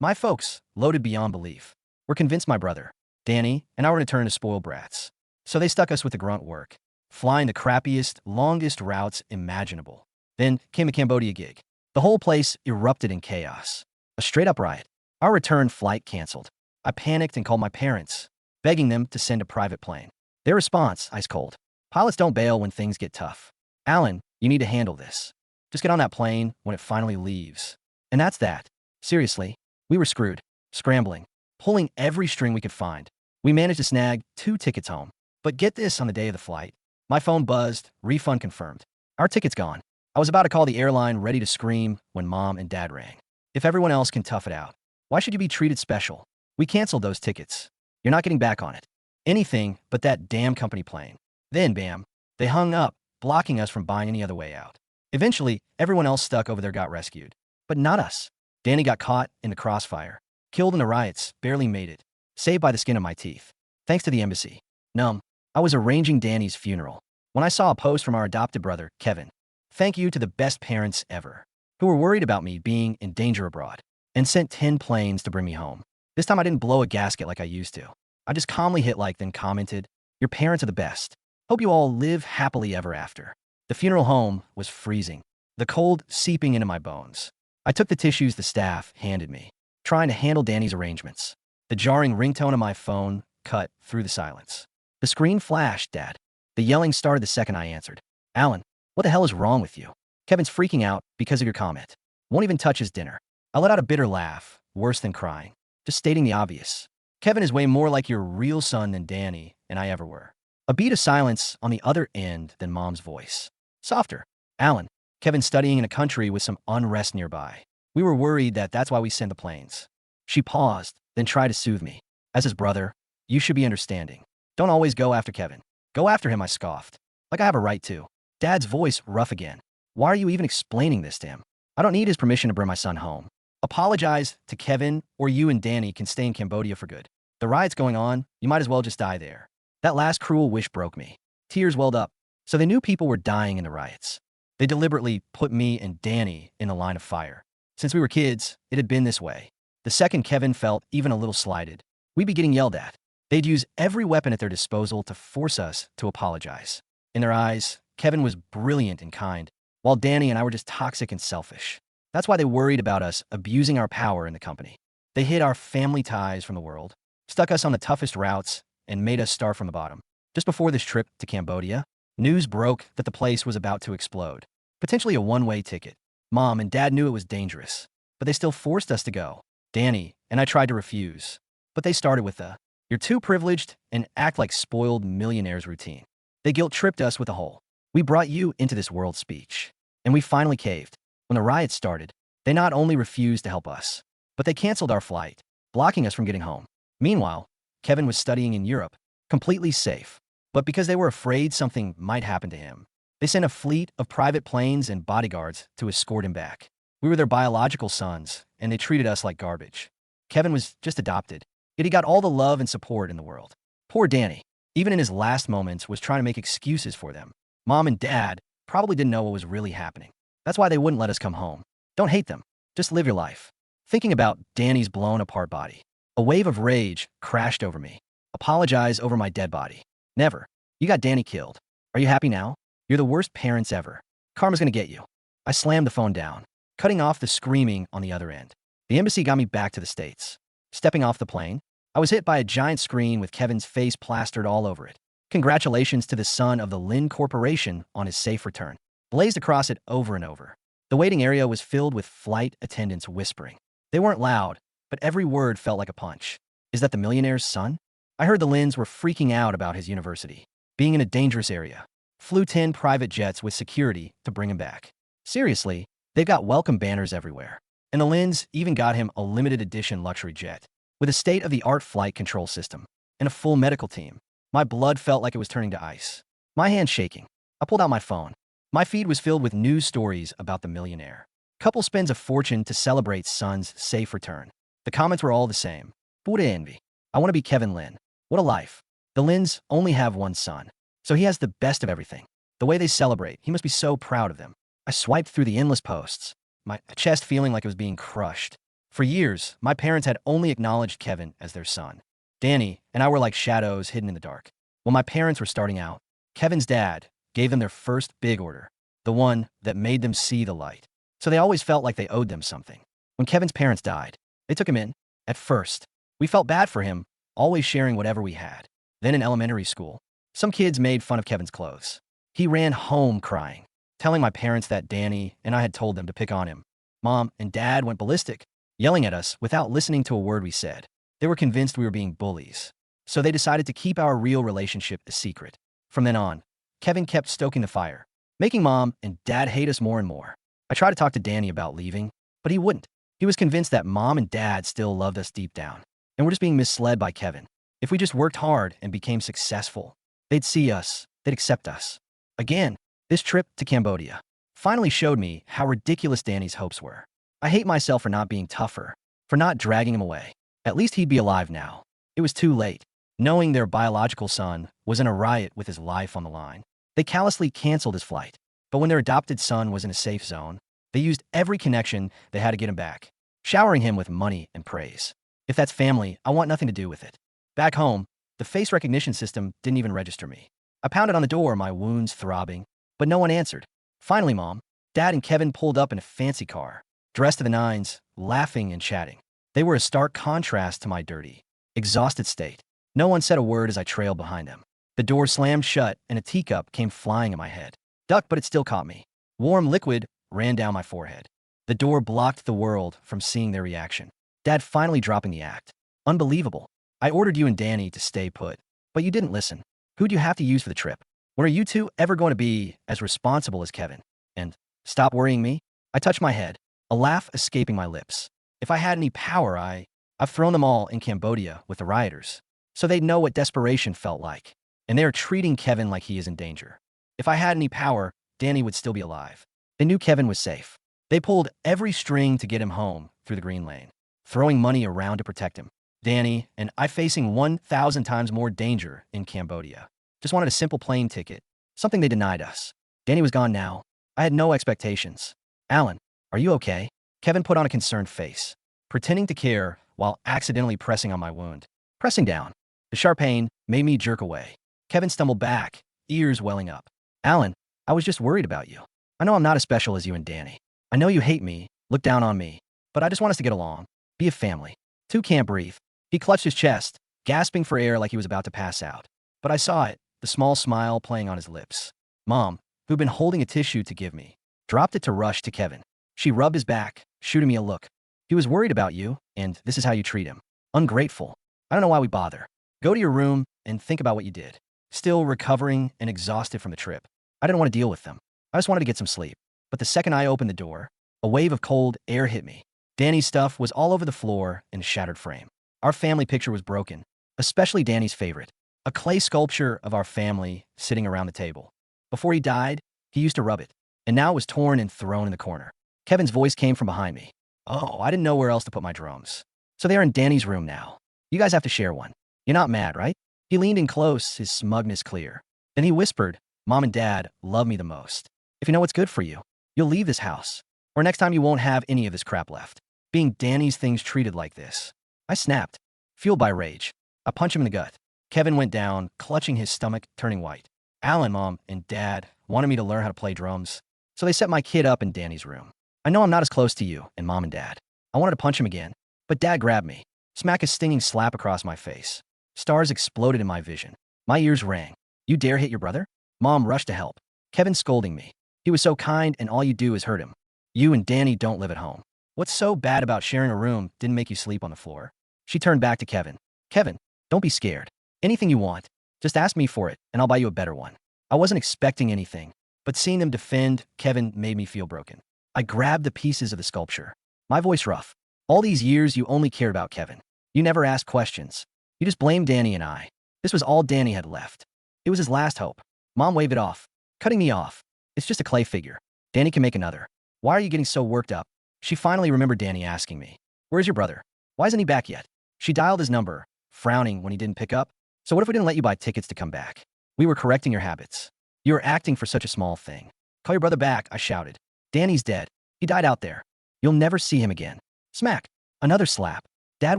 My folks, loaded beyond belief, were convinced my brother, Danny, and I were to turn to spoiled brats. So they stuck us with the grunt work, flying the crappiest, longest routes imaginable. Then came a Cambodia gig. The whole place erupted in chaos. A straight-up riot. Our return flight canceled. I panicked and called my parents, begging them to send a private plane. Their response, ice cold. Pilots don't bail when things get tough. Alan, you need to handle this. Just get on that plane when it finally leaves. And that's that. Seriously, we were screwed, scrambling, pulling every string we could find. We managed to snag 2 tickets home. But get this, on the day of the flight, my phone buzzed, refund confirmed. Our ticket's gone. I was about to call the airline ready to scream when Mom and Dad rang. If everyone else can tough it out, why should you be treated special? We canceled those tickets. You're not getting back on it. Anything but that damn company plane. Then, bam, they hung up, blocking us from buying any other way out. Eventually, everyone else stuck over there got rescued. But not us. Danny got caught in the crossfire. Killed in the riots, barely made it. Saved by the skin of my teeth. Thanks to the embassy. Numb. I was arranging Danny's funeral when I saw a post from our adopted brother, Kevin. Thank you to the best parents ever, who were worried about me being in danger abroad, and sent 10 planes to bring me home. This time I didn't blow a gasket like I used to. I just calmly hit like, then commented, "Your parents are the best. Hope you all live happily ever after." The funeral home was freezing, the cold seeping into my bones. I took the tissues the staff handed me, trying to handle Danny's arrangements. The jarring ringtone of my phone cut through the silence. The screen flashed, Dad. The yelling started the second I answered. Alan, what the hell is wrong with you? Kevin's freaking out because of your comment. Won't even touch his dinner. I let out a bitter laugh, worse than crying. Just stating the obvious. Kevin is way more like your real son than Danny and I ever were. A beat of silence on the other end than Mom's voice. Softer. Alan, Kevin's studying in a country with some unrest nearby. We were worried that's why we sent the planes. She paused, then tried to soothe me. As his brother, you should be understanding. Don't always go after Kevin. Go after him, I scoffed. Like I have a right to. Dad's voice rough again. Why are you even explaining this to him? I don't need his permission to bring my son home. Apologize to Kevin, or you and Danny can stay in Cambodia for good. The riot's going on, you might as well just die there. That last cruel wish broke me. Tears welled up. So they knew people were dying in the riots. They deliberately put me and Danny in the line of fire. Since we were kids, it had been this way. The second Kevin felt even a little slighted, we'd be getting yelled at. They'd use every weapon at their disposal to force us to apologize. In their eyes, Kevin was brilliant and kind, while Danny and I were just toxic and selfish. That's why they worried about us abusing our power in the company. They hid our family ties from the world, stuck us on the toughest routes, and made us start from the bottom. Just before this trip to Cambodia, news broke that the place was about to explode. Potentially a one-way ticket. Mom and Dad knew it was dangerous, but they still forced us to go. Danny and I tried to refuse, but they started with the, "You're too privileged," and act like spoiled millionaires routine. They guilt-tripped us with a whole, "We brought you into this world" speech. And we finally caved. When the riots started, they not only refused to help us, but they canceled our flight, blocking us from getting home. Meanwhile, Kevin was studying in Europe, completely safe. But because they were afraid something might happen to him, they sent a fleet of private planes and bodyguards to escort him back. We were their biological sons, and they treated us like garbage. Kevin was just adopted, yet he got all the love and support in the world. Poor Danny, even in his last moments, was trying to make excuses for them. Mom and Dad probably didn't know what was really happening. That's why they wouldn't let us come home. Don't hate them. Just live your life. Thinking about Danny's blown-apart body, a wave of rage crashed over me. Apologize over my dead body. Never. You got Danny killed. Are you happy now? You're the worst parents ever. Karma's gonna get you. I slammed the phone down, cutting off the screaming on the other end. The embassy got me back to the States. Stepping off the plane, I was hit by a giant screen with Kevin's face plastered all over it. Congratulations to the son of the Lin Corporation on his safe return. Blazed across it over and over. The waiting area was filled with flight attendants whispering. They weren't loud, but every word felt like a punch. Is that the millionaire's son? I heard the Lins were freaking out about his university being in a dangerous area. Flew 10 private jets with security to bring him back. Seriously, they've got welcome banners everywhere. And the Lins even got him a limited edition luxury jet with a state-of-the-art flight control system and a full medical team. My blood felt like it was turning to ice. My hand shaking. I pulled out my phone. My feed was filled with news stories about the millionaire. Couple spends a fortune to celebrate son's safe return. The comments were all the same. Pura envy. I want to be Kevin Lin. What a life. The Lins only have one son, so he has the best of everything. The way they celebrate, he must be so proud of them. I swiped through the endless posts, my chest feeling like it was being crushed. For years, my parents had only acknowledged Kevin as their son. Danny and I were like shadows hidden in the dark. When my parents were starting out, Kevin's dad gave them their first big order, the one that made them see the light. So they always felt like they owed them something. When Kevin's parents died, they took him in. At first, we felt bad for him, always sharing whatever we had. Then in elementary school, some kids made fun of Kevin's clothes. He ran home crying, telling my parents that Danny and I had told them to pick on him. Mom and Dad went ballistic, yelling at us without listening to a word we said. They were convinced we were being bullies, so they decided to keep our real relationship a secret. From then on, Kevin kept stoking the fire, making Mom and Dad hate us more and more. I tried to talk to Danny about leaving, but he wouldn't. He was convinced that Mom and Dad still loved us deep down, and we're just being misled by Kevin. If we just worked hard and became successful, they'd see us, they'd accept us. Again, this trip to Cambodia finally showed me how ridiculous Danny's hopes were. I hate myself for not being tougher, for not dragging him away. At least he'd be alive now. It was too late. Knowing their biological son was in a riot with his life on the line, they callously canceled his flight. But when their adopted son was in a safe zone, they used every connection they had to get him back, showering him with money and praise. If that's family, I want nothing to do with it. Back home, the face recognition system didn't even register me. I pounded on the door, my wounds throbbing, but no one answered. Finally, Mom, Dad, and Kevin pulled up in a fancy car, dressed to the nines, laughing and chatting. They were a stark contrast to my dirty, exhausted state. No one said a word as I trailed behind them. The door slammed shut and a teacup came flying at my head. Ducked, but it still caught me. Warm liquid ran down my forehead. The door blocked the world from seeing their reaction. Dad finally dropping the act. Unbelievable. I ordered you and Danny to stay put, but you didn't listen. Who do you have to use for the trip? When are you two ever going to be as responsible as Kevin? And stop worrying me? I touched my head, a laugh escaping my lips. If I had any power, I've thrown them all in Cambodia with the rioters, so they'd know what desperation felt like. And they are treating Kevin like he is in danger. If I had any power, Danny would still be alive. They knew Kevin was safe. They pulled every string to get him home through the green lane, throwing money around to protect him. Danny and I facing 1,000 times more danger in Cambodia. Just wanted a simple plane ticket, something they denied us. Danny was gone now. I had no expectations. Alan, are you okay? Kevin put on a concerned face, pretending to care while accidentally pressing on my wound. Pressing down. The sharp pain made me jerk away. Kevin stumbled back, ears welling up. Alan, I was just worried about you. I know I'm not as special as you and Danny. I know you hate me, look down on me, but I just want us to get along, be a family. Two can't breathe. He clutched his chest, gasping for air like he was about to pass out. But I saw it, the small smile playing on his lips. Mom, who'd been holding a tissue to give me, dropped it to rush to Kevin. She rubbed his back, shooting me a look. He was worried about you, and this is how you treat him. Ungrateful. I don't know why we bother. Go to your room and think about what you did. Still recovering and exhausted from the trip. I didn't want to deal with them. I just wanted to get some sleep. But the second I opened the door, a wave of cold air hit me. Danny's stuff was all over the floor in a shattered frame. Our family picture was broken, especially Danny's favorite, a clay sculpture of our family sitting around the table. Before he died, he used to rub it, and now it was torn and thrown in the corner. Kevin's voice came from behind me. Oh, I didn't know where else to put my drums. So they're in Danny's room now. You guys have to share one. You're not mad, right? He leaned in close, his smugness clear. Then he whispered, Mom and Dad love me the most. If you know what's good for you, you'll leave this house. Or next time you won't have any of this crap left. Being Danny's things treated like this. I snapped, fueled by rage. I punched him in the gut. Kevin went down, clutching his stomach, turning white. Alan, Mom, and Dad wanted me to learn how to play drums, so they set my kid up in Danny's room. I know I'm not as close to you and Mom and Dad. I wanted to punch him again, but Dad grabbed me, smacked a stinging slap across my face. Stars exploded in my vision. My ears rang. You dare hit your brother? Mom rushed to help. Kevin scolding me. He was so kind and all you do is hurt him. You and Danny don't live at home. What's so bad about sharing a room didn't make you sleep on the floor? She turned back to Kevin. Kevin, don't be scared. Anything you want, just ask me for it and I'll buy you a better one. I wasn't expecting anything, but seeing them defend Kevin made me feel broken. I grabbed the pieces of the sculpture. My voice rough. All these years you only cared about Kevin. You never asked questions. You just blamed Danny and I. This was all Danny had left. It was his last hope. Mom waved it off, cutting me off. It's just a clay figure. Danny can make another. Why are you getting so worked up? She finally remembered Danny asking me, where's your brother? Why isn't he back yet? She dialed his number, frowning when he didn't pick up. So what if we didn't let you buy tickets to come back? We were correcting your habits. You were acting for such a small thing. Call your brother back, I shouted. Danny's dead. He died out there. You'll never see him again. Smack. Another slap. Dad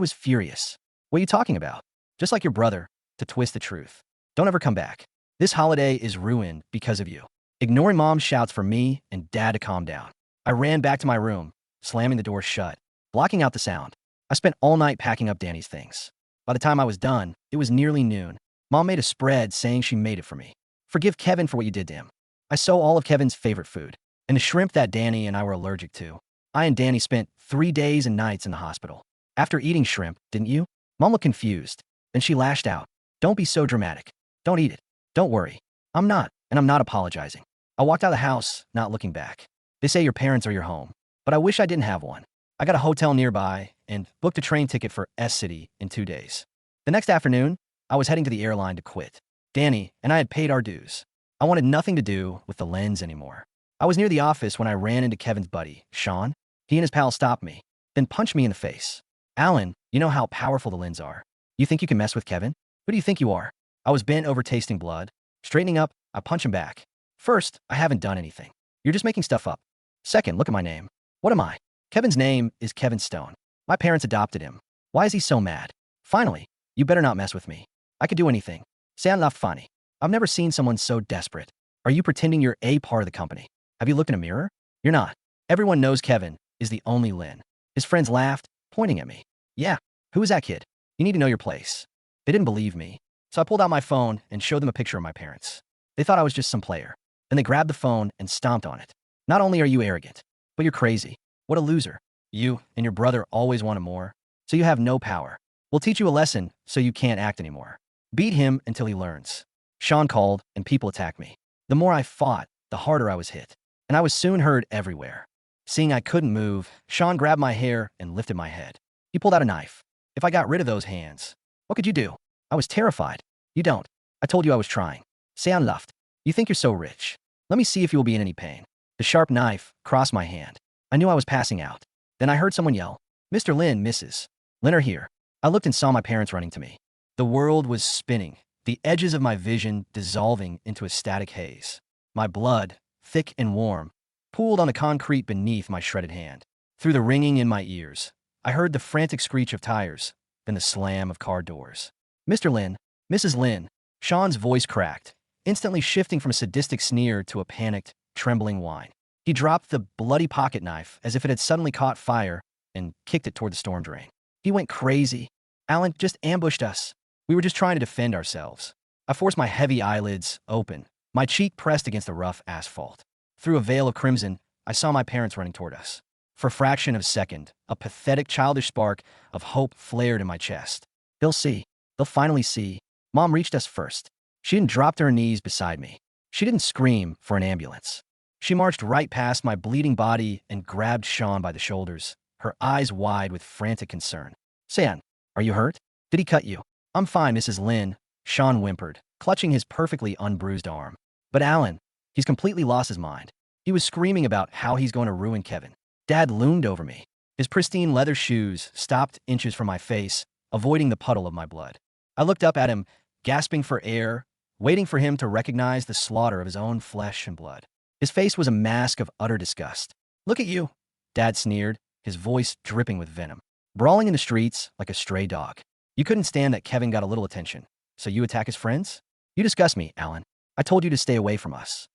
was furious. What are you talking about? Just like your brother, to twist the truth. Don't ever come back. This holiday is ruined because of you. Ignoring Mom's shouts for me and Dad to calm down. I ran back to my room, slamming the door shut, blocking out the sound. I spent all night packing up Danny's things. By the time I was done, it was nearly noon. Mom made a spread saying she made it for me. Forgive Kevin for what you did to him. I sew all of Kevin's favorite food, and the shrimp that Danny and I were allergic to. I and Danny spent 3 days and nights in the hospital. After eating shrimp, didn't you? Mom looked confused. Then she lashed out. Don't be so dramatic. Don't eat it. Don't worry. I'm not, and I'm not apologizing. I walked out of the house, not looking back. They say your parents are your home, but I wish I didn't have one. I got a hotel nearby and booked a train ticket for S-City in 2 days. The next afternoon, I was heading to the airline to quit. Danny and I had paid our dues. I wanted nothing to do with the lens anymore. I was near the office when I ran into Kevin's buddy, Sean. He and his pal stopped me, then punched me in the face. Alan, you know how powerful the lens are. You think you can mess with Kevin? Who do you think you are? I was bent over tasting blood. Straightening up, I punch him back. First, I haven't done anything. You're just making stuff up. Second, look at my name. What am I? Kevin's name is Kevin Stone. My parents adopted him. Why is he so mad? Finally, you better not mess with me. I could do anything. Say I'm not funny. I've never seen someone so desperate. Are you pretending you're a part of the company? Have you looked in a mirror? You're not. Everyone knows Kevin is the only Lynn. His friends laughed, pointing at me. Yeah, who is that kid? You need to know your place. They didn't believe me, so I pulled out my phone and showed them a picture of my parents. They thought I was just some player. Then they grabbed the phone and stomped on it. Not only are you arrogant, but you're crazy. What a loser. You and your brother always wanted more, so you have no power. We'll teach you a lesson so you can't act anymore. Beat him until he learns. Sean called and people attacked me. The more I fought, the harder I was hit, and I was soon heard everywhere. Seeing I couldn't move, Sean grabbed my hair and lifted my head. He pulled out a knife. If I got rid of those hands, what could you do? I was terrified. You don't. I told you I was trying. Say I'm luft. You think you're so rich. Let me see if you will be in any pain. The sharp knife crossed my hand. I knew I was passing out. Then I heard someone yell, Mr. Lynn, Mrs. Lynn are here. I looked and saw my parents running to me. The world was spinning, the edges of my vision dissolving into a static haze. My blood, thick and warm, pooled on the concrete beneath my shredded hand. Through the ringing in my ears, I heard the frantic screech of tires, then the slam of car doors. Mr. Lynn, Mrs. Lynn, Sean's voice cracked, instantly shifting from a sadistic sneer to a panicked, trembling whine. He dropped the bloody pocket knife as if it had suddenly caught fire and kicked it toward the storm drain. He went crazy. Alan just ambushed us. We were just trying to defend ourselves. I forced my heavy eyelids open, my cheek pressed against the rough asphalt. Through a veil of crimson, I saw my parents running toward us. For a fraction of a second, a pathetic childish spark of hope flared in my chest. They'll see. They'll finally see. Mom reached us first. She didn't drop to her knees beside me. She didn't scream for an ambulance. She marched right past my bleeding body and grabbed Sean by the shoulders, her eyes wide with frantic concern. San, are you hurt? Did he cut you? I'm fine, Mrs. Lynn, Sean whimpered, clutching his perfectly unbruised arm. But Alan, he's completely lost his mind. He was screaming about how he's going to ruin Kevin. Dad loomed over me. His pristine leather shoes stopped inches from my face, avoiding the puddle of my blood. I looked up at him, gasping for air, waiting for him to recognize the slaughter of his own flesh and blood. His face was a mask of utter disgust. Look at you, Dad sneered, his voice dripping with venom. Brawling in the streets like a stray dog. You couldn't stand that Kevin got a little attention, so you attack his friends? You disgust me, Alan. I told you to stay away from us.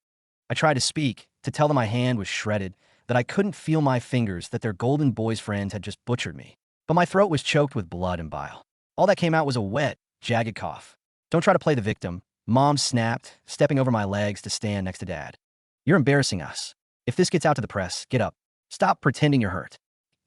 I tried to speak, to tell them my hand was shredded, that I couldn't feel my fingers, that their golden boy's friends had just butchered me. But my throat was choked with blood and bile. All that came out was a wet, jagged cough. Don't try to play the victim. Mom snapped, stepping over my legs to stand next to Dad. You're embarrassing us. If this gets out to the press, get up. Stop pretending you're hurt.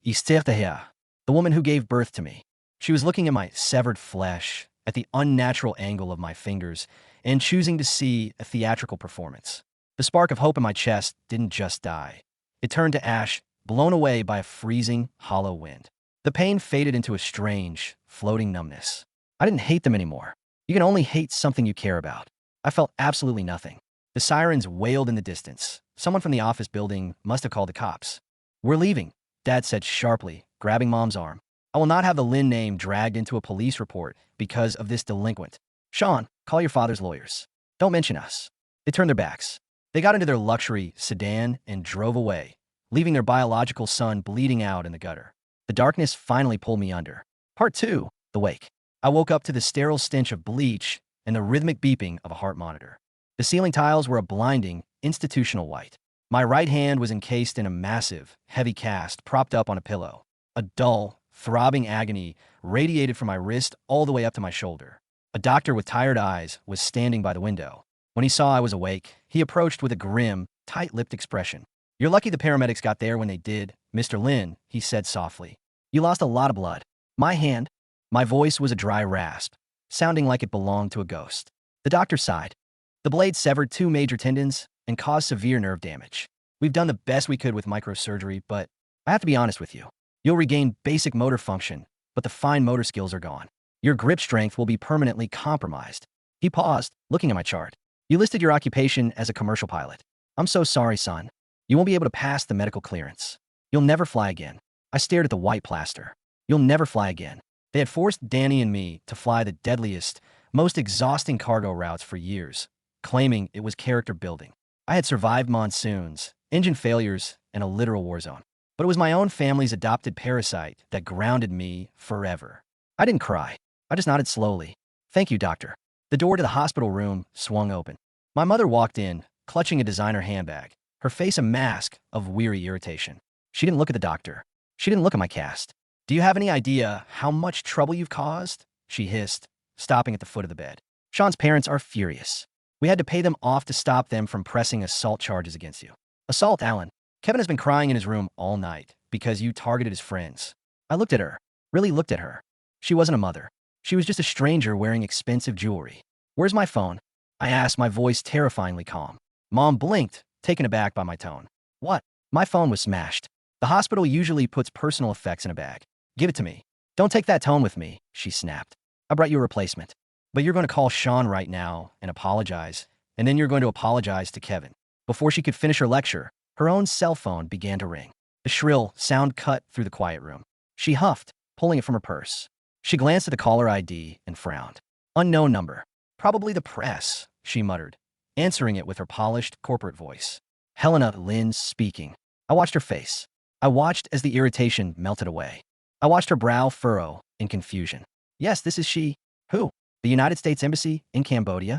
The woman who gave birth to me. She was looking at my severed flesh, at the unnatural angle of my fingers, and choosing to see a theatrical performance. The spark of hope in my chest didn't just die. It turned to ash, blown away by a freezing, hollow wind. The pain faded into a strange, floating numbness. I didn't hate them anymore. You can only hate something you care about. I felt absolutely nothing. The sirens wailed in the distance. Someone from the office building must have called the cops. We're leaving, Dad said sharply, grabbing Mom's arm. I will not have the Lynn name dragged into a police report because of this delinquent. Sean, call your father's lawyers. Don't mention us. They turned their backs. They got into their luxury sedan and drove away, leaving their biological son bleeding out in the gutter. The darkness finally pulled me under. Part 2. The Wake. I woke up to the sterile stench of bleach and the rhythmic beeping of a heart monitor. The ceiling tiles were a blinding, institutional white. My right hand was encased in a massive, heavy cast propped up on a pillow. A dull, throbbing agony radiated from my wrist all the way up to my shoulder. A doctor with tired eyes was standing by the window. When he saw I was awake, he approached with a grim, tight-lipped expression. "You're lucky the paramedics got there when they did, Mr. Lin," he said softly. "You lost a lot of blood." My hand? My voice was a dry rasp, sounding like it belonged to a ghost. The doctor sighed. "The blade severed 2 major tendons and caused severe nerve damage. We've done the best we could with microsurgery, but I have to be honest with you. You'll regain basic motor function, but the fine motor skills are gone. Your grip strength will be permanently compromised." He paused, looking at my chart. "You listed your occupation as a commercial pilot. I'm so sorry, son. You won't be able to pass the medical clearance. You'll never fly again." I stared at the white plaster. "You'll never fly again." They had forced Danny and me to fly the deadliest, most exhausting cargo routes for years, claiming it was character building. I had survived monsoons, engine failures, and a literal war zone. But it was my own family's adopted parasite that grounded me forever. I didn't cry. I just nodded slowly. "Thank you, doctor." The door to the hospital room swung open. My mother walked in, clutching a designer handbag, her face a mask of weary irritation. She didn't look at the doctor. She didn't look at my cast. "Do you have any idea how much trouble you've caused?" she hissed, stopping at the foot of the bed. "Sean's parents are furious. We had to pay them off to stop them from pressing assault charges against you." "Assault, Alan? Kevin has been crying in his room all night because you targeted his friends." I looked at her, really looked at her. She wasn't a mother. She was just a stranger wearing expensive jewelry. "Where's my phone?" I asked, my voice terrifyingly calm. Mom blinked, taken aback by my tone. "What?" My phone was smashed. The hospital usually puts personal effects in a bag. "Give it to me." "Don't take that tone with me," she snapped. "I brought you a replacement. But you're going to call Sean right now and apologize, and then you're going to apologize to Kevin." Before she could finish her lecture, her own cell phone began to ring. The shrill sound cut through the quiet room. She huffed, pulling it from her purse. She glanced at the caller ID and frowned. "Unknown number. Probably the press," she muttered, answering it with her polished corporate voice. "Helena Lynn speaking." I watched her face. I watched as the irritation melted away. I watched her brow furrow in confusion. "Yes, this is she." "Who?" "The United States Embassy in Cambodia."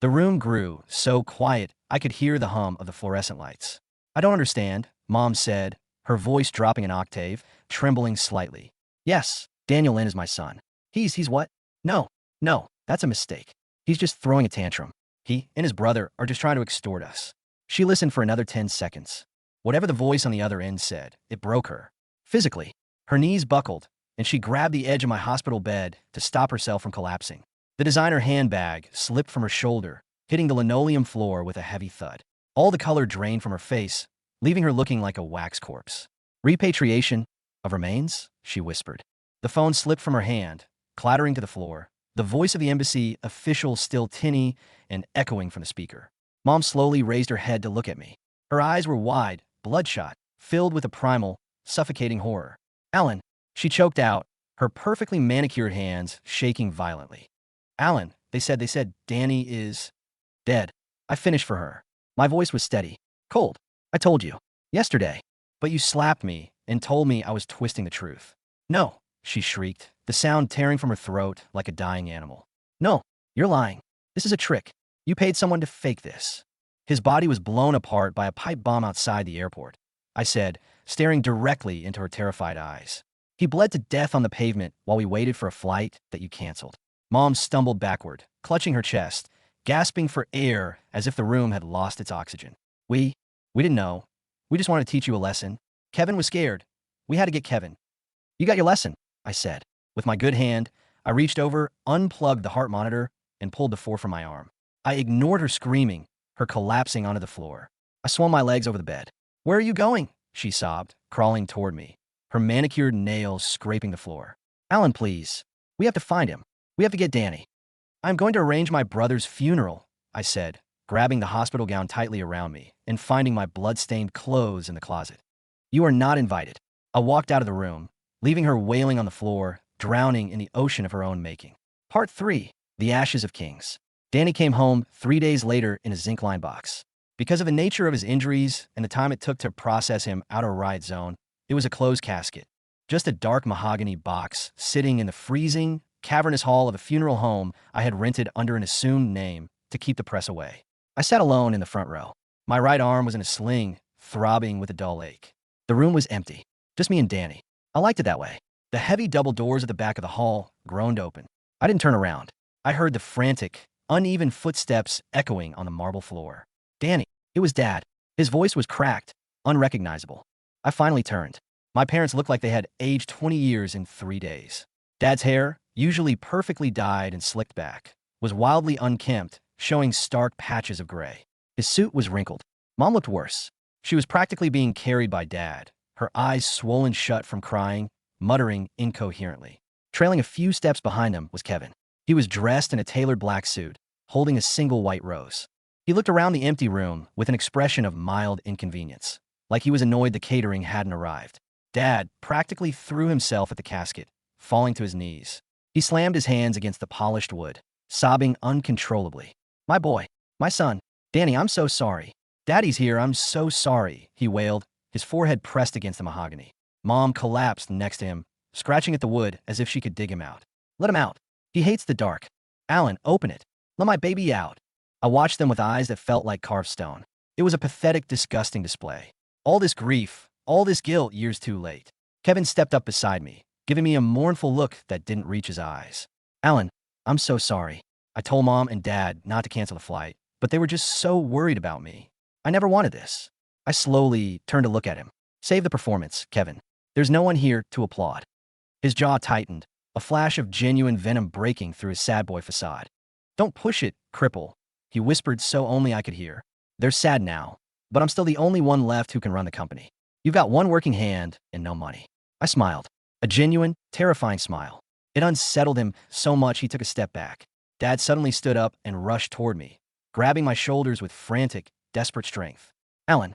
The room grew so quiet I could hear the hum of the fluorescent lights. "I don't understand," Mom said, her voice dropping an octave, trembling slightly. "Yes, Daniel Lin is my son." He's what?" No, that's a mistake. He's just throwing a tantrum. He and his brother are just trying to extort us." She listened for another 10 seconds. Whatever the voice on the other end said, it broke her. Physically, her knees buckled, and she grabbed the edge of my hospital bed to stop herself from collapsing. The designer handbag slipped from her shoulder, hitting the linoleum floor with a heavy thud. All the color drained from her face, leaving her looking like a wax corpse. "Repatriation of remains?" she whispered. The phone slipped from her hand, clattering to the floor, the voice of the embassy official still tinny and echoing from the speaker. Mom slowly raised her head to look at me. Her eyes were wide, bloodshot, filled with a primal, suffocating horror. "Alan," she choked out, her perfectly manicured hands shaking violently. "Alan, they said Danny is dead." I finished for her. My voice was steady, cold. "I told you. Yesterday. But you slapped me and told me I was twisting the truth." "No," she shrieked, the sound tearing from her throat like a dying animal. "No, you're lying. This is a trick. You paid someone to fake this." His body was blown apart by a pipe bomb outside the airport, I said, staring directly into her terrified eyes. "He bled to death on the pavement while we waited for a flight that you canceled." Mom stumbled backward, clutching her chest, gasping for air as if the room had lost its oxygen. We didn't know. We just wanted to teach you a lesson. Kevin was scared. We had to get Kevin." "You got your lesson," I said. With my good hand, I reached over, unplugged the heart monitor, and pulled the 4 from my arm. I ignored her screaming, her collapsing onto the floor. I swung my legs over the bed. "Where are you going?" she sobbed, crawling toward me, her manicured nails scraping the floor. "Alan, please. We have to find him. We have to get Danny." "I'm going to arrange my brother's funeral," I said, grabbing the hospital gown tightly around me and finding my blood-stained clothes in the closet. "You are not invited." I walked out of the room, leaving her wailing on the floor, drowning in the ocean of her own making. Part 3. The Ashes of Kings. Danny came home 3 days later in a zinc-lined box. Because of the nature of his injuries and the time it took to process him out of riot zone, it was a closed casket. Just a dark mahogany box sitting in the freezing, cavernous hall of a funeral home I had rented under an assumed name to keep the press away. I sat alone in the front row. My right arm was in a sling, throbbing with a dull ache. The room was empty. Just me and Danny. I liked it that way. The heavy double doors at the back of the hall groaned open. I didn't turn around. I heard the frantic, uneven footsteps echoing on the marble floor. Danny. It was Dad. His voice was cracked, unrecognizable. I finally turned. My parents looked like they had aged 20 years in 3 days. Dad's hair, usually perfectly dyed and slicked back, was wildly unkempt, showing stark patches of gray. His suit was wrinkled. Mom looked worse. She was practically being carried by Dad, her eyes swollen shut from crying, muttering incoherently. Trailing a few steps behind him was Kevin. He was dressed in a tailored black suit, holding a single white rose. He looked around the empty room with an expression of mild inconvenience, like he was annoyed the catering hadn't arrived. Dad practically threw himself at the casket, falling to his knees. He slammed his hands against the polished wood, sobbing uncontrollably. My boy, my son, Danny, I'm so sorry. Daddy's here, I'm so sorry, he wailed, his forehead pressed against the mahogany. Mom collapsed next to him, scratching at the wood as if she could dig him out. Let him out. He hates the dark. Alan, open it. Let my baby out. I watched them with eyes that felt like carved stone. It was a pathetic, disgusting display. All this grief, all this guilt years too late. Kevin stepped up beside me, giving me a mournful look that didn't reach his eyes. Alan, I'm so sorry. I told Mom and Dad not to cancel the flight, but they were just so worried about me. I never wanted this. I slowly turned to look at him. Save the performance, Kevin. There's no one here to applaud. His jaw tightened, a flash of genuine venom breaking through his sad boy facade. Don't push it, cripple, he whispered so only I could hear. They're sad now, but I'm still the only one left who can run the company. You've got one working hand and no money. I smiled. A genuine, terrifying smile. It unsettled him so much he took a step back. Dad suddenly stood up and rushed toward me, grabbing my shoulders with frantic, desperate strength. Alan,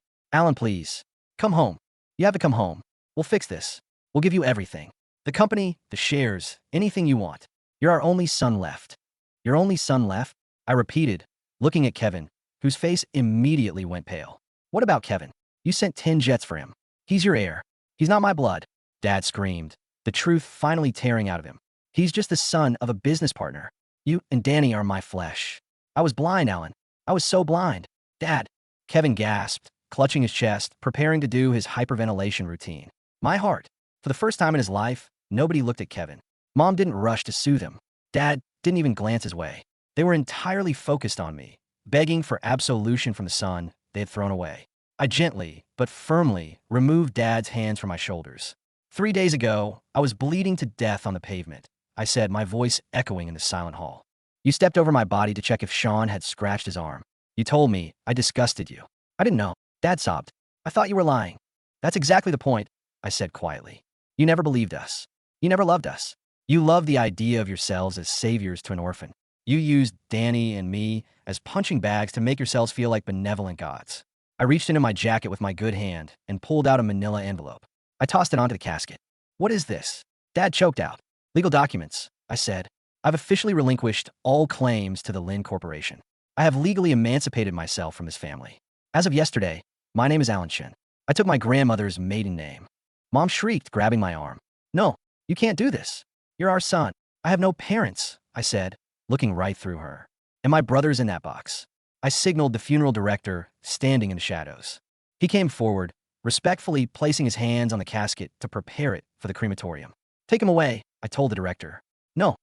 please. Come home. You have to come home. We'll fix this. We'll give you everything. The company, the shares, anything you want. You're our only son left. Your only son left? I repeated, looking at Kevin, whose face immediately went pale. What about Kevin? You sent 10 jets for him. He's your heir. He's not my blood. Dad screamed, the truth finally tearing out of him. He's just the son of a business partner. You and Danny are my flesh. I was blind, Alan. I was so blind. Dad. Kevin gasped, clutching his chest, preparing to do his hyperventilation routine. My heart. For the first time in his life, nobody looked at Kevin. Mom didn't rush to soothe him. Dad didn't even glance his way. They were entirely focused on me, begging for absolution from the son they had thrown away. I gently, but firmly, removed Dad's hands from my shoulders. 3 days ago, I was bleeding to death on the pavement, I said, my voice echoing in the silent hall. You stepped over my body to check if Sean had scratched his arm. You told me I disgusted you. I didn't know. Dad sobbed. I thought you were lying. That's exactly the point, I said quietly. You never believed us. You never loved us. You loved the idea of yourselves as saviors to an orphan. You used Danny and me as punching bags to make yourselves feel like benevolent gods. I reached into my jacket with my good hand and pulled out a manila envelope. I tossed it onto the casket. What is this? Dad choked out. Legal documents, I said. I've officially relinquished all claims to the Lynn Corporation. I have legally emancipated myself from this family. As of yesterday, my name is Alan Shen. I took my grandmother's maiden name. Mom shrieked, grabbing my arm. No, you can't do this. You're our son. I have no parents, I said, looking right through her. And my brother's in that box. I signaled the funeral director, standing in the shadows. He came forward, respectfully placing his hands on the casket to prepare it for the crematorium. Take him away, I told the director. No.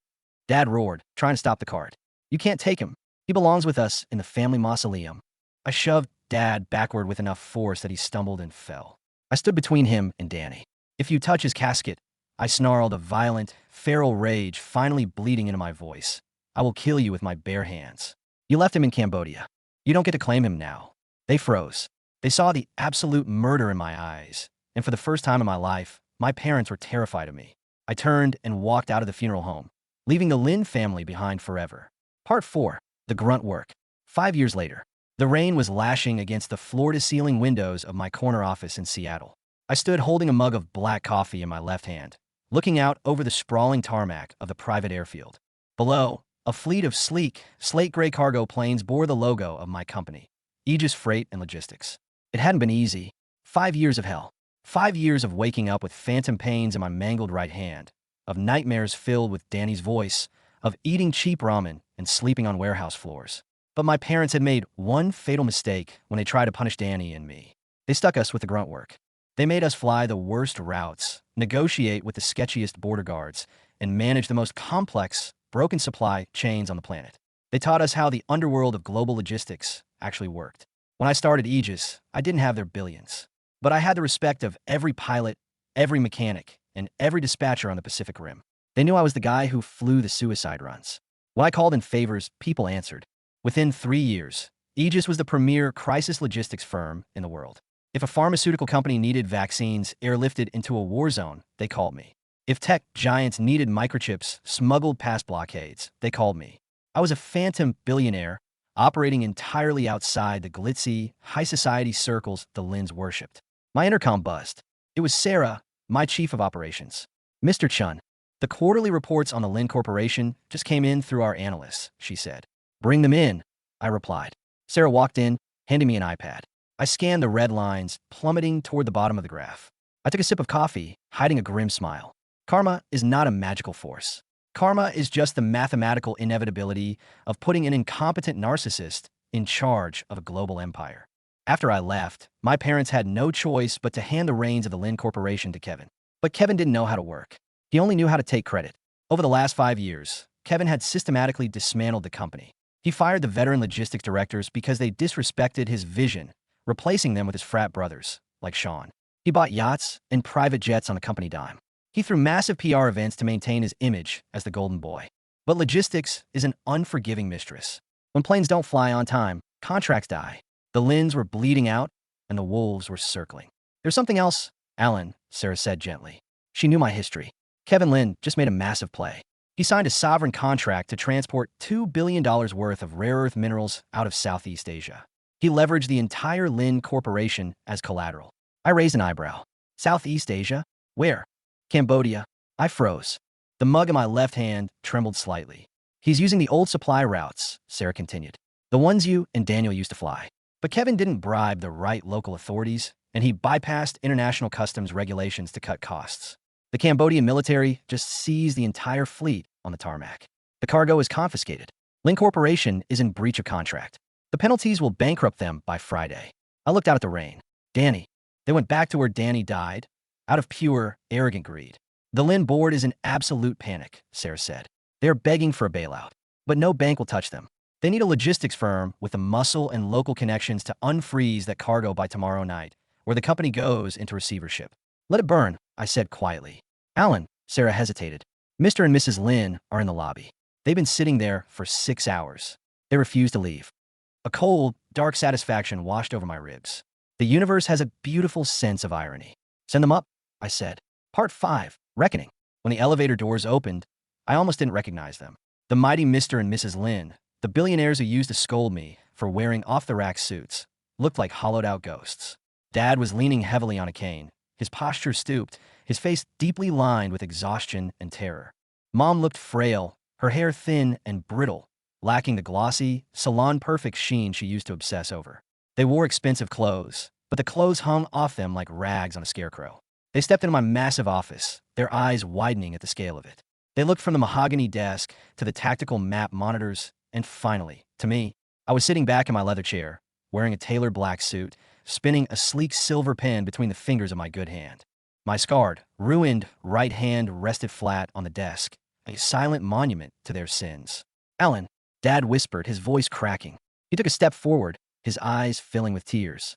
Dad roared, trying to stop the cart. You can't take him. He belongs with us in the family mausoleum. I shoved Dad backward with enough force that he stumbled and fell. I stood between him and Danny. If you touch his casket, I snarled, a violent, feral rage finally bleeding into my voice. I will kill you with my bare hands. You left him in Cambodia. You don't get to claim him now. They froze. They saw the absolute murder in my eyes. And for the first time in my life, my parents were terrified of me. I turned and walked out of the funeral home, leaving the Lynn family behind forever. Part 4. The grunt work. 5 years later. The rain was lashing against the floor-to-ceiling windows of my corner office in Seattle. I stood holding a mug of black coffee in my left hand, looking out over the sprawling tarmac of the private airfield. Below, a fleet of sleek, slate-gray cargo planes bore the logo of my company, Aegis Freight and Logistics. It hadn't been easy. 5 years of hell. 5 years of waking up with phantom pains in my mangled right hand, of nightmares filled with Danny's voice, of eating cheap ramen and sleeping on warehouse floors. But my parents had made one fatal mistake when they tried to punish Danny and me. They stuck us with the grunt work. They made us fly the worst routes, negotiate with the sketchiest border guards, and manage the most complex, broken supply chains on the planet. They taught us how the underworld of global logistics actually worked. When I started Aegis, I didn't have their billions. But I had the respect of every pilot, every mechanic, and every dispatcher on the Pacific Rim. They knew I was the guy who flew the suicide runs. When I called in favors, people answered. Within 3 years, Aegis was the premier crisis logistics firm in the world. If a pharmaceutical company needed vaccines airlifted into a war zone, they called me. If tech giants needed microchips smuggled past blockades, they called me. I was a phantom billionaire, operating entirely outside the glitzy, high society circles the Lins worshipped. My intercom buzzed. It was Sarah, my chief of operations. Mr. Chun, the quarterly reports on the Lin Corporation just came in through our analysts, she said. Bring them in, I replied. Sarah walked in, handing me an iPad. I scanned the red lines, plummeting toward the bottom of the graph. I took a sip of coffee, hiding a grim smile. Karma is not a magical force. Karma is just the mathematical inevitability of putting an incompetent narcissist in charge of a global empire. After I left, my parents had no choice but to hand the reins of the Lin Corporation to Kevin. But Kevin didn't know how to work. He only knew how to take credit. Over the last 5 years, Kevin had systematically dismantled the company. He fired the veteran logistics directors because they disrespected his vision, replacing them with his frat brothers, like Sean. He bought yachts and private jets on a company dime. He threw massive PR events to maintain his image as the golden boy. But logistics is an unforgiving mistress. When planes don't fly on time, contracts die. The Lins were bleeding out, and the wolves were circling. There's something else, Alan, Sarah said gently. She knew my history. Kevin Lin just made a massive play. He signed a sovereign contract to transport $2 billion worth of rare earth minerals out of Southeast Asia. He leveraged the entire Lin Corporation as collateral. I raised an eyebrow. Southeast Asia? Where? Cambodia. I froze. The mug in my left hand trembled slightly. He's using the old supply routes, Sarah continued. The ones you and Daniel used to fly. But Kevin didn't bribe the right local authorities, and he bypassed international customs regulations to cut costs. The Cambodian military just seized the entire fleet on the tarmac. The cargo is confiscated. Lin Corporation is in breach of contract. The penalties will bankrupt them by Friday. I looked out at the rain. Danny. They went back to where Danny died, out of pure, arrogant greed. The Lin board is in absolute panic, Sarah said. They're begging for a bailout, but no bank will touch them. They need a logistics firm with the muscle and local connections to unfreeze that cargo by tomorrow night, where the company goes into receivership. Let it burn, I said quietly. Alan, Sarah hesitated. Mr. and Mrs. Lin are in the lobby. They've been sitting there for 6 hours. They refuse to leave. A cold, dark satisfaction washed over my ribs. The universe has a beautiful sense of irony. Send them up, I said. Part 5, Reckoning. When the elevator doors opened, I almost didn't recognize them. The mighty Mr. and Mrs. Lin, the billionaires who used to scold me for wearing off-the-rack suits, looked like hollowed-out ghosts. Dad was leaning heavily on a cane, his posture stooped, his face deeply lined with exhaustion and terror. Mom looked frail, her hair thin and brittle, lacking the glossy, salon-perfect sheen she used to obsess over. They wore expensive clothes, but the clothes hung off them like rags on a scarecrow. They stepped into my massive office, their eyes widening at the scale of it. They looked from the mahogany desk to the tactical map monitors, and finally, to me. I was sitting back in my leather chair, wearing a tailored black suit, spinning a sleek silver pen between the fingers of my good hand. My scarred, ruined right hand rested flat on the desk, a silent monument to their sins. Alan, Dad whispered, his voice cracking. He took a step forward, his eyes filling with tears.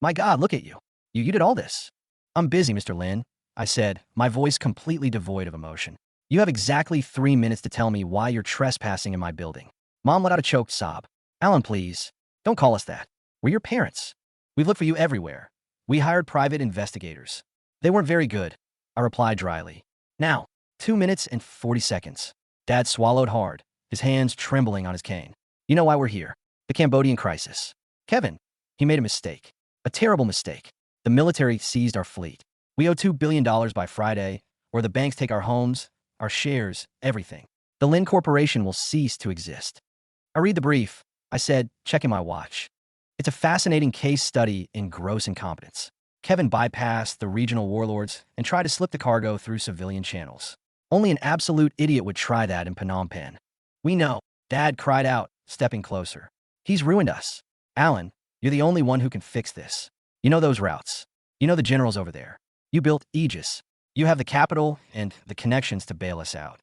My God, look at you. You did all this. I'm busy, Mr. Lin, I said, my voice completely devoid of emotion. You have exactly 3 minutes to tell me why you're trespassing in my building. Mom let out a choked sob. Alan, please. Don't call us that. We're your parents. We've looked for you everywhere. We hired private investigators. They weren't very good, I replied dryly. Now, 2 minutes and 40 seconds. Dad swallowed hard, his hands trembling on his cane. You know why we're here. The Cambodian crisis. Kevin, he made a mistake. A terrible mistake. The military seized our fleet. We owe $2 billion by Friday, or the banks take our homes, our shares, everything. The Lin Corporation will cease to exist. I read the brief, I said, checking my watch. It's a fascinating case study in gross incompetence. Kevin bypassed the regional warlords and tried to slip the cargo through civilian channels. Only an absolute idiot would try that in Phnom Penh. We know, Dad cried out, stepping closer. He's ruined us. Alan, you're the only one who can fix this. You know those routes. You know the generals over there. You built Aegis. You have the capital and the connections to bail us out.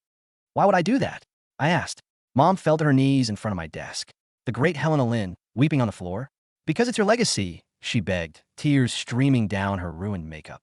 Why would I do that? I asked. Mom fell to her knees in front of my desk. The great Helena Lynn, weeping on the floor. Because it's your legacy, she begged, tears streaming down her ruined makeup.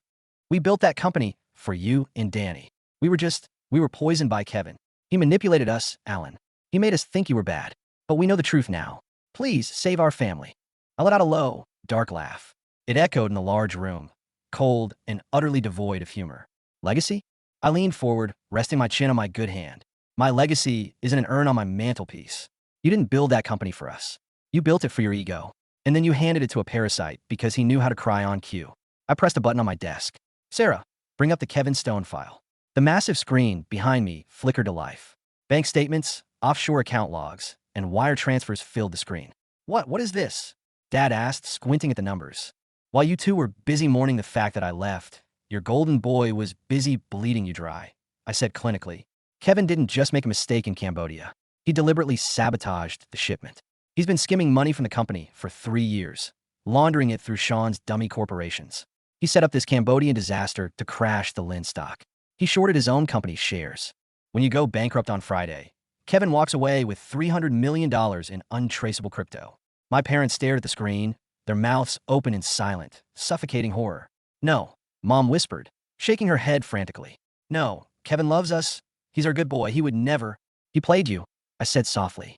We built that company for you and Danny. We were poisoned by Kevin. He manipulated us, Alan. He made us think you were bad. But we know the truth now. Please save our family. I let out a low, dark laugh. It echoed in the large room, cold and utterly devoid of humor. Legacy? I leaned forward, resting my chin on my good hand. My legacy isn't an urn on my mantelpiece. You didn't build that company for us. You built it for your ego. And then you handed it to a parasite because he knew how to cry on cue. I pressed a button on my desk. Sarah, bring up the Kevin Stone file. The massive screen behind me flickered to life. Bank statements, offshore account logs, and wire transfers filled the screen. What is this? Dad asked, squinting at the numbers. While you two were busy mourning the fact that I left, your golden boy was busy bleeding you dry, I said clinically. Kevin didn't just make a mistake in Cambodia. He deliberately sabotaged the shipment. He's been skimming money from the company for 3 years, laundering it through Sean's dummy corporations. He set up this Cambodian disaster to crash the Lin stock. He shorted his own company's shares. When you go bankrupt on Friday, Kevin walks away with $300 million in untraceable crypto. My parents stared at the screen, their mouths open in silent, suffocating horror. No, Mom whispered, shaking her head frantically. No, Kevin loves us. He's our good boy. He would never. He played you, I said softly.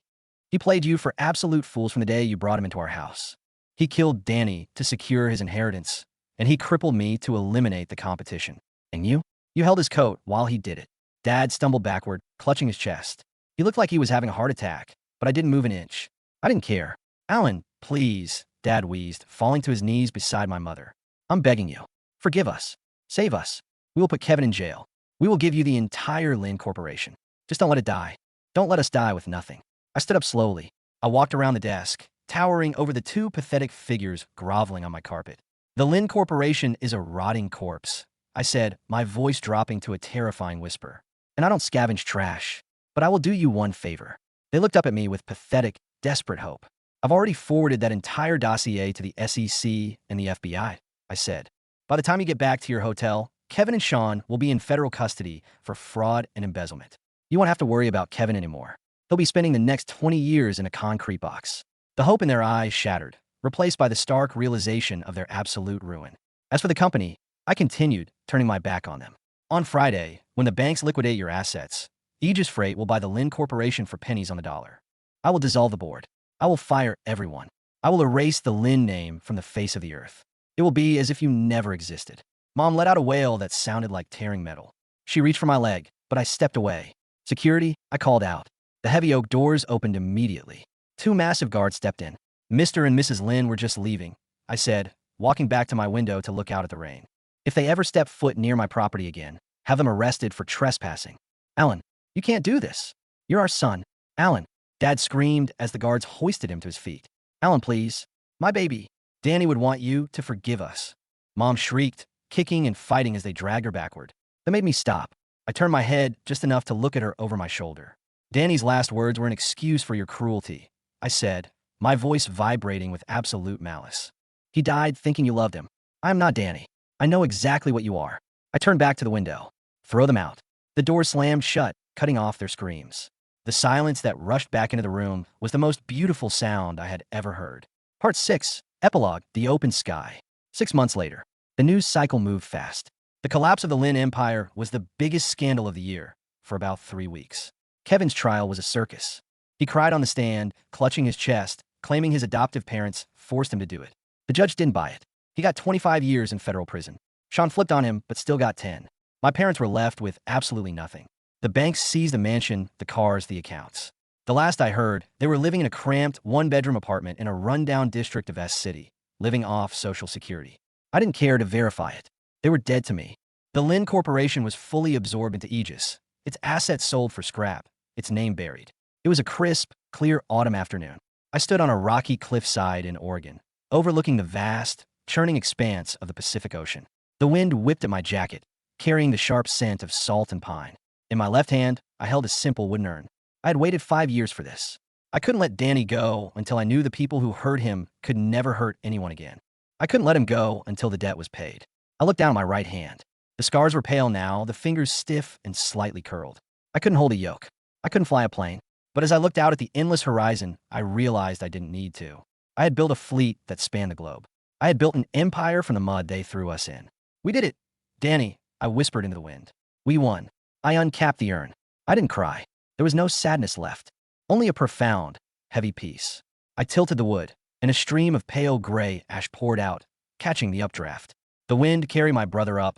He played you for absolute fools from the day you brought him into our house. He killed Danny to secure his inheritance, and he crippled me to eliminate the competition. And you? You held his coat while he did it. Dad stumbled backward, clutching his chest. He looked like he was having a heart attack, but I didn't move an inch. I didn't care. Alan, please, Dad wheezed, falling to his knees beside my mother. I'm begging you. Forgive us. Save us. We will put Kevin in jail. We will give you the entire Lin Corporation. Just don't let it die. Don't let us die with nothing. I stood up slowly. I walked around the desk, towering over the two pathetic figures groveling on my carpet. The Lin Corporation is a rotting corpse, I said, my voice dropping to a terrifying whisper. And I don't scavenge trash, but I will do you one favor. They looked up at me with pathetic, desperate hope. I've already forwarded that entire dossier to the SEC and the FBI, I said. By the time you get back to your hotel, Kevin and Sean will be in federal custody for fraud and embezzlement. You won't have to worry about Kevin anymore. He'll be spending the next 20 years in a concrete box. The hope in their eyes shattered, replaced by the stark realization of their absolute ruin. As for the company, I continued, turning my back on them. On Friday, when the banks liquidate your assets, Aegis Freight will buy the Lin Corporation for pennies on the dollar. I will dissolve the board. I will fire everyone. I will erase the Lin name from the face of the earth. It will be as if you never existed. Mom let out a wail that sounded like tearing metal. She reached for my leg, but I stepped away. Security, I called out. The heavy oak doors opened immediately. 2 massive guards stepped in. Mr. and Mrs. Lin were just leaving, I said, walking back to my window to look out at the rain. If they ever step foot near my property again, have them arrested for trespassing. Alan, you can't do this. You're our son. Alan, Dad screamed as the guards hoisted him to his feet. Alan, please. My baby. Danny would want you to forgive us. Mom shrieked, kicking and fighting as they dragged her backward. That made me stop. I turned my head just enough to look at her over my shoulder. Danny's last words were an excuse for your cruelty, I said, my voice vibrating with absolute malice. He died thinking you loved him. I am not Danny. I know exactly what you are. I turned back to the window. Throw them out. The door slammed shut, cutting off their screams. The silence that rushed back into the room was the most beautiful sound I had ever heard. Part 6, Epilogue, The Open Sky. 6 months later, the news cycle moved fast. The collapse of the Lin Empire was the biggest scandal of the year for about 3 weeks. Kevin's trial was a circus. He cried on the stand, clutching his chest, claiming his adoptive parents forced him to do it. The judge didn't buy it. He got 25 years in federal prison. Sean flipped on him, but still got 10. My parents were left with absolutely nothing. The banks seized the mansion, the cars, the accounts. The last I heard, they were living in a cramped, 1-bedroom apartment in a rundown district of S City, living off Social Security. I didn't care to verify it. They were dead to me. The Lin Corporation was fully absorbed into Aegis, its assets sold for scrap, its name buried. It was a crisp, clear autumn afternoon. I stood on a rocky cliffside in Oregon, overlooking the vast, churning expanse of the Pacific Ocean. The wind whipped at my jacket, carrying the sharp scent of salt and pine. In my left hand, I held a simple wooden urn. I had waited 5 years for this. I couldn't let Danny go until I knew the people who hurt him could never hurt anyone again. I couldn't let him go until the debt was paid. I looked down at my right hand. The scars were pale now, the fingers stiff and slightly curled. I couldn't hold a yoke. I couldn't fly a plane. But as I looked out at the endless horizon, I realized I didn't need to. I had built a fleet that spanned the globe. I had built an empire from the mud they threw us in. We did it. Danny, I whispered into the wind. We won. I uncapped the urn. I didn't cry. There was no sadness left. Only a profound, heavy peace. I tilted the wood, and a stream of pale gray ash poured out, catching the updraft. The wind carried my brother up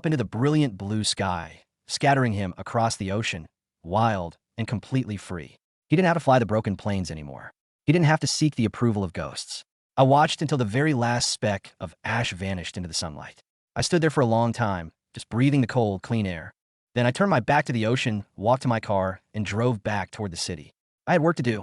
into the brilliant blue sky, scattering him across the ocean, wild and completely free. He didn't have to fly the broken planes anymore. He didn't have to seek the approval of ghosts. I watched until the very last speck of ash vanished into the sunlight. I stood there for a long time, just breathing the cold, clean air. Then I turned my back to the ocean, walked to my car, and drove back toward the city. I had work to do.